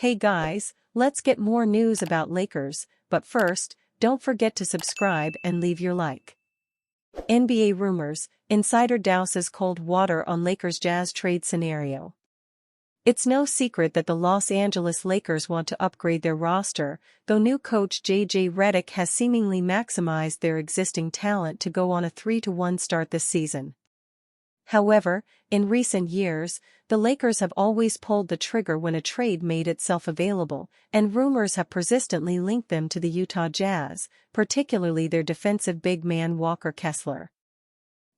Hey guys, let's get more news about Lakers, but first, don't forget to subscribe and leave your like. NBA rumors, insider douses cold water on Lakers-Jazz trade scenario. It's no secret that the Los Angeles Lakers want to upgrade their roster, though new coach J.J. Redick has seemingly maximized their existing talent to go on a 3-1 start this season. However, in recent years, the Lakers have always pulled the trigger when a trade made itself available, and rumors have persistently linked them to the Utah Jazz, particularly their defensive big man Walker Kessler.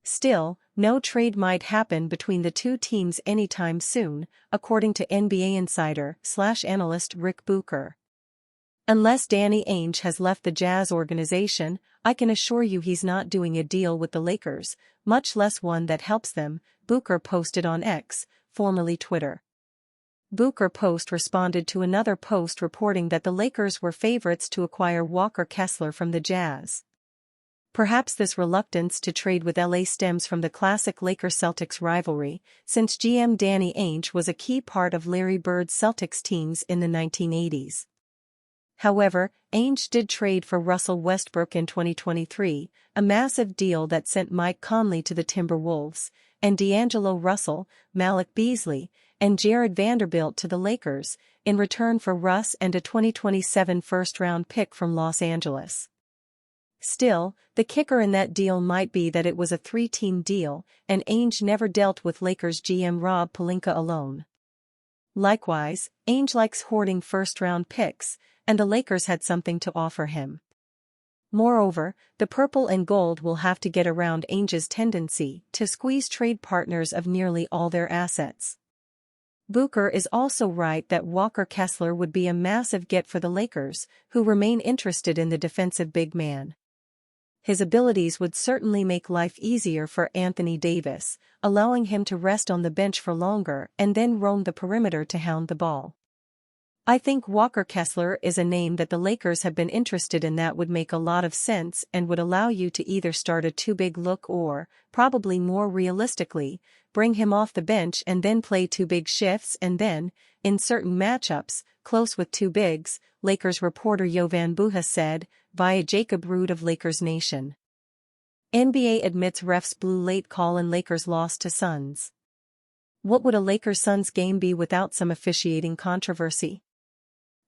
Still, no trade might happen between the two teams anytime soon, according to NBA insider/analyst Rick Bucher. Unless Danny Ainge has left the Jazz organization, I can assure you he's not doing a deal with the Lakers, much less one that helps them, Bucher posted on X, formerly Twitter. Bucher post responded to another post reporting that the Lakers were favorites to acquire Walker Kessler from the Jazz. Perhaps this reluctance to trade with LA stems from the classic Lakers-Celtics rivalry, since GM Danny Ainge was a key part of Larry Bird's Celtics teams in the 1980s. However, Ainge did trade for Russell Westbrook in 2023, a massive deal that sent Mike Conley to the Timberwolves, and D'Angelo Russell, Malik Beasley, and Jared Vanderbilt to the Lakers, in return for Russ and a 2027 first-round pick from Los Angeles. Still, the kicker in that deal might be that it was a three-team deal, and Ainge never dealt with Lakers GM Rob Pelinka alone. Likewise, Ainge likes hoarding first-round picks, and the Lakers had something to offer him. Moreover, the purple and gold will have to get around Ainge's tendency to squeeze trade partners of nearly all their assets. Bucher is also right that Walker Kessler would be a massive get for the Lakers, who remain interested in the defensive big man. His abilities would certainly make life easier for Anthony Davis, allowing him to rest on the bench for longer and then roam the perimeter to hound the ball. I think Walker Kessler is a name that the Lakers have been interested in that would make a lot of sense and would allow you to either start a two-big look or, probably more realistically, bring him off the bench and then play two big shifts and then, in certain matchups, close with two bigs, Lakers reporter Jovan Buha said, via Jacob Rood of Lakers Nation. NBA admits refs blew late call in Lakers loss to Suns. What would a Lakers-Suns game be without some officiating controversy?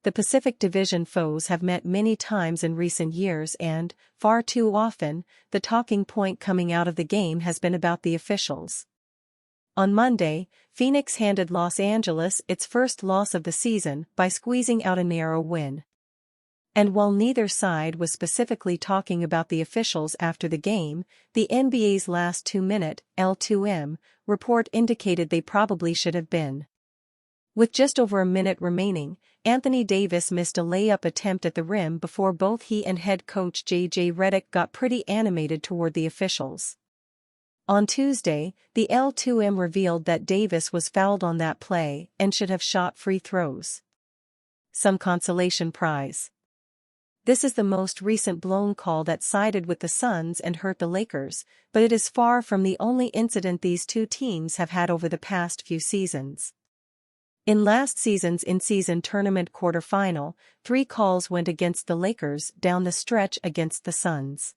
The Pacific Division foes have met many times in recent years and, far too often, the talking point coming out of the game has been about the officials. On Monday, Phoenix handed Los Angeles its first loss of the season by squeezing out a narrow win. And while neither side was specifically talking about the officials after the game, the NBA's last 2-minute L2M report indicated they probably should have been. With just over a minute remaining, Anthony Davis missed a layup attempt at the rim before both he and head coach J.J. Redick got pretty animated toward the officials. On Tuesday, the L2M revealed that Davis was fouled on that play and should have shot free throws. Some consolation prize. This is the most recent blown call that sided with the Suns and hurt the Lakers, but it is far from the only incident these two teams have had over the past few seasons. In last season's in-season tournament quarterfinal, 3 calls went against the Lakers down the stretch against the Suns.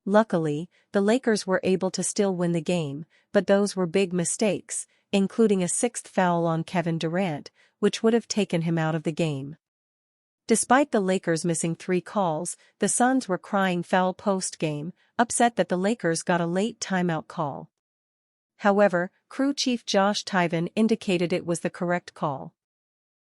Luckily, the Lakers were able to still win the game, but those were big mistakes, including a 6th foul on Kevin Durant, which would have taken him out of the game. Despite the Lakers missing 3 calls, the Suns were crying foul post-game, upset that the Lakers got a late timeout call. However, crew chief Josh Tyven indicated it was the correct call.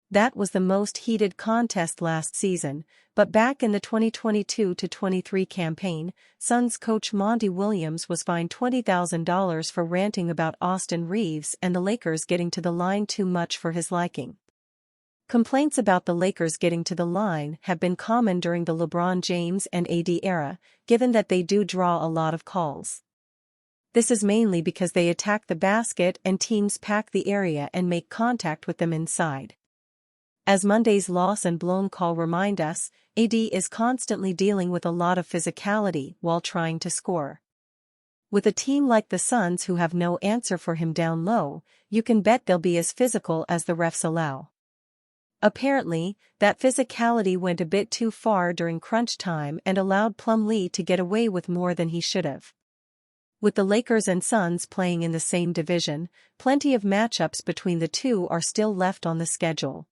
That was the most heated contest last season, but back in the 2022-23 campaign, Suns coach Monty Williams was fined $20,000 for ranting about Austin Reeves and the Lakers getting to the line too much for his liking. Complaints about the Lakers getting to the line have been common during the LeBron James and AD era, given that they do draw a lot of calls. This is mainly because they attack the basket and teams pack the area and make contact with them inside. As Monday's loss and blown call remind us, AD is constantly dealing with a lot of physicality while trying to score. With a team like the Suns who have no answer for him down low, you can bet they'll be as physical as the refs allow. Apparently, that physicality went a bit too far during crunch time and allowed Plumlee to get away with more than he should have. With the Lakers and Suns playing in the same division, plenty of matchups between the two are still left on the schedule.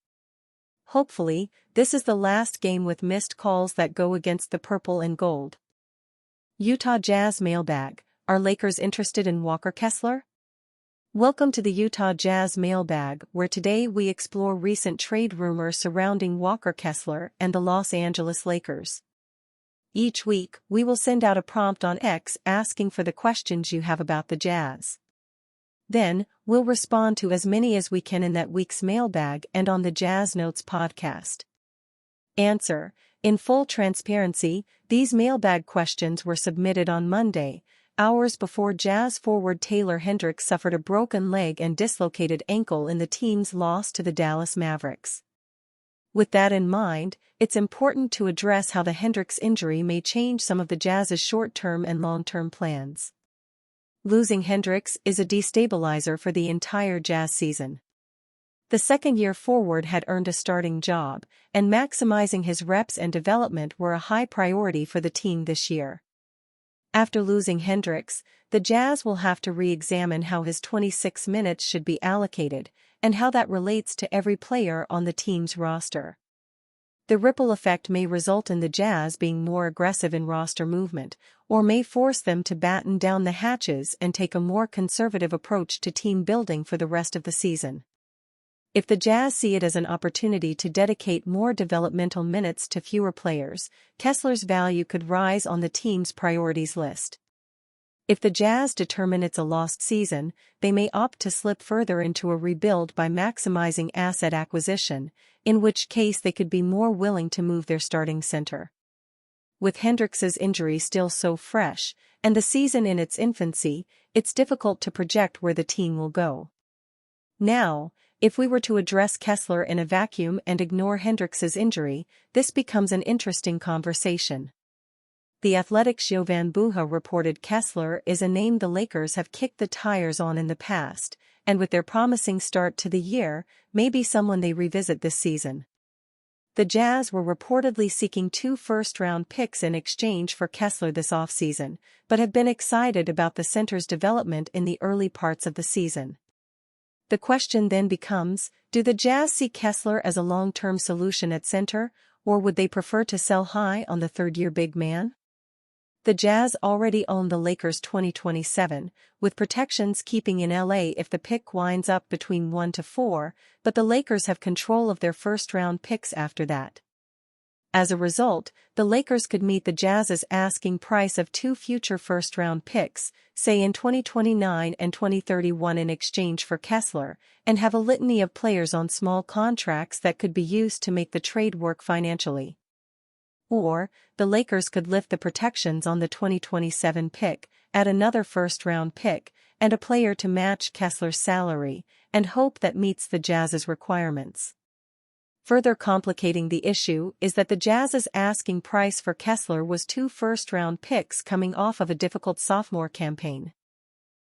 Hopefully, this is the last game with missed calls that go against the purple and gold. Utah Jazz mailbag: Are Lakers interested in Walker Kessler? Welcome to the Utah Jazz mailbag, where today we explore recent trade rumors surrounding Walker Kessler and the Los Angeles Lakers. Each week, we will send out a prompt on X asking for the questions you have about the Jazz. Then, we'll respond to as many as we can in that week's mailbag and on the Jazz Notes podcast. Answer: In full transparency, these mailbag questions were submitted on Monday, hours before Jazz forward Taylor Hendrick suffered a broken leg and dislocated ankle in the team's loss to the Dallas Mavericks. With that in mind, it's important to address how the Hendrick's injury may change some of the Jazz's short-term and long-term plans. Losing Hendricks is a destabilizer for the entire Jazz season. The second-year forward had earned a starting job, and maximizing his reps and development were a high priority for the team this year. After losing Hendricks, the Jazz will have to re-examine how his 26 minutes should be allocated, and how that relates to every player on the team's roster. The ripple effect may result in the Jazz being more aggressive in roster movement, or may force them to batten down the hatches and take a more conservative approach to team building for the rest of the season. If the Jazz see it as an opportunity to dedicate more developmental minutes to fewer players, Kessler's value could rise on the team's priorities list. If the Jazz determine it's a lost season, they may opt to slip further into a rebuild by maximizing asset acquisition, in which case they could be more willing to move their starting center. With Hendricks's injury still so fresh, and the season in its infancy, it's difficult to project where the team will go. Now, if we were to address Kessler in a vacuum and ignore Hendricks's injury, this becomes an interesting conversation. The Athletic's Jovan Buha reported Kessler is a name the Lakers have kicked the tires on in the past, and with their promising start to the year, may be someone they revisit this season. The Jazz were reportedly seeking 2 first-round picks in exchange for Kessler this offseason, but have been excited about the center's development in the early parts of the season. The question then becomes, do the Jazz see Kessler as a long-term solution at center, or would they prefer to sell high on the third-year big man? The Jazz already own the Lakers' 2027, with protections keeping in LA if the pick winds up between 1 to 4, but the Lakers have control of their first-round picks after that. As a result, the Lakers could meet the Jazz's asking price of 2 future first-round picks, say in 2029 and 2031 in exchange for Kessler, and have a litany of players on small contracts that could be used to make the trade work financially. Or, the Lakers could lift the protections on the 2027 pick, add another first-round pick, and a player to match Kessler's salary, and hope that meets the Jazz's requirements. Further complicating the issue is that the Jazz's asking price for Kessler was 2 first-round picks coming off of a difficult sophomore campaign.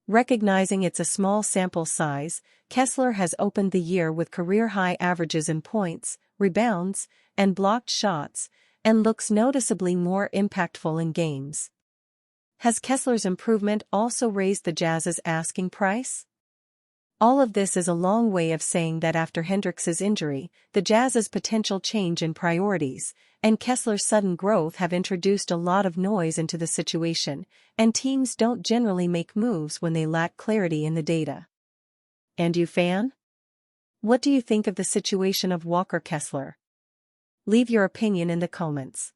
Recognizing it's a small sample size, Kessler has opened the year with career-high averages in points, rebounds, and blocked shots, and looks noticeably more impactful in games. Has Kessler's improvement also raised the Jazz's asking price? All of this is a long way of saying that after Hendricks's injury, the Jazz's potential change in priorities, and Kessler's sudden growth have introduced a lot of noise into the situation, and teams don't generally make moves when they lack clarity in the data. And you fan? What do you think of the situation of Walker Kessler? Leave your opinion in the comments.